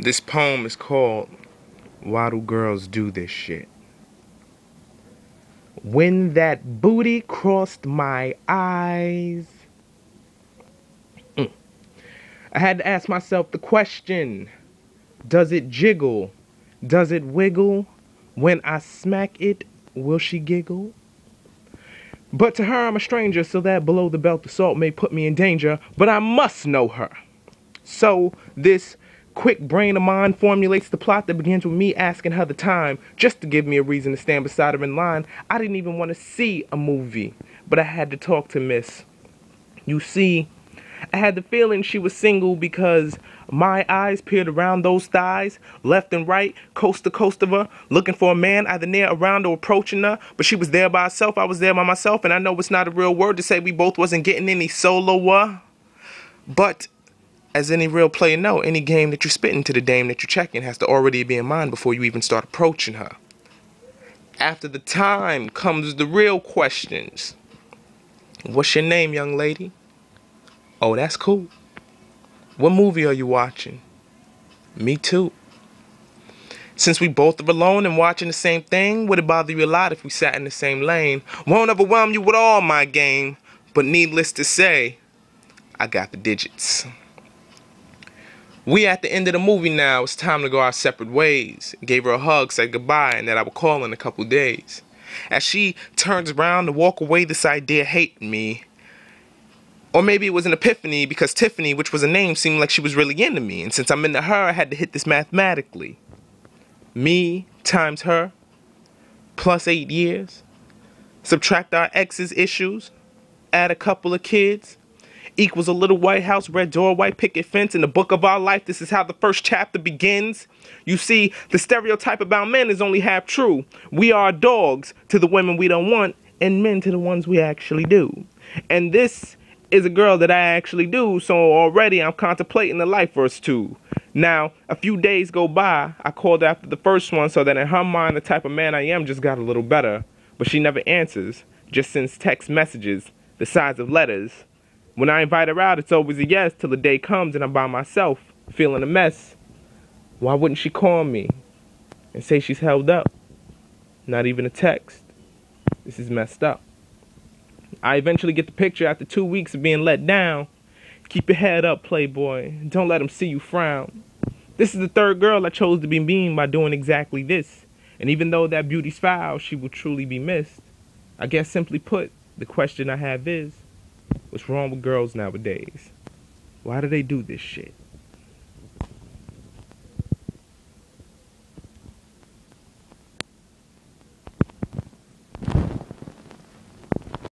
This poem is called Why Do Girls Do This Shit? When that booty crossed my eyes, I had to ask myself the question, does it jiggle? Does it wiggle? When I smack it, will she giggle? But to her I'm a stranger, so that below the belt assault may put me in danger, but I must know her. So this quick brain of mine formulates the plot that begins with me asking her the time, just to give me a reason to stand beside her in line. I didn't even want to see a movie, but I had to talk to Miss. You see, I had the feeling she was single because my eyes peered around those thighs, left and right, coast to coast of her, looking for a man either near, around, or approaching her. But she was there by herself, I was there by myself, and I know it's not a real word to say we both wasn't getting any solo. But as any real player know, any game that you're spitting to the dame that you're checking has to already be in mind before you even start approaching her. After the time comes the real questions. What's your name, young lady? Oh, that's cool. What movie are you watching? Me too. Since we both are alone and watching the same thing, would it bother you a lot if we sat in the same lane? Won't overwhelm you with all my game, but needless to say, I got the digits. We at the end of the movie now. It's time to go our separate ways. Gave her a hug, said goodbye, and that I would call in a couple days. As she turns around to walk away, this idea hated me. Or maybe it was an epiphany because Tiffany, which was a name, seemed like she was really into me. And since I'm into her, I had to hit this mathematically. Me times her plus 8 years. Subtract our ex's issues. Add a couple of kids. Equals a little White House, red door, white picket fence. In the book of our life, this is how the first chapter begins. You see, the stereotype about men is only half true. We are dogs to the women we don't want, and men to the ones we actually do. And this is a girl that I actually do, so already I'm contemplating the life verse too. Now, a few days go by, I called after the first one so that in her mind the type of man I am just got a little better. But she never answers, just sends text messages the size of letters. When I invite her out, it's always a yes till the day comes and I'm by myself, feeling a mess. Why wouldn't she call me and say she's held up? Not even a text. This is messed up. I eventually get the picture after 2 weeks of being let down. Keep your head up, playboy. Don't let them see you frown. This is the third girl I chose to be mean by doing exactly this. And even though that beauty's foul, she will truly be missed. I guess simply put, the question I have is, what's wrong with girls nowadays? Why do they do this shit?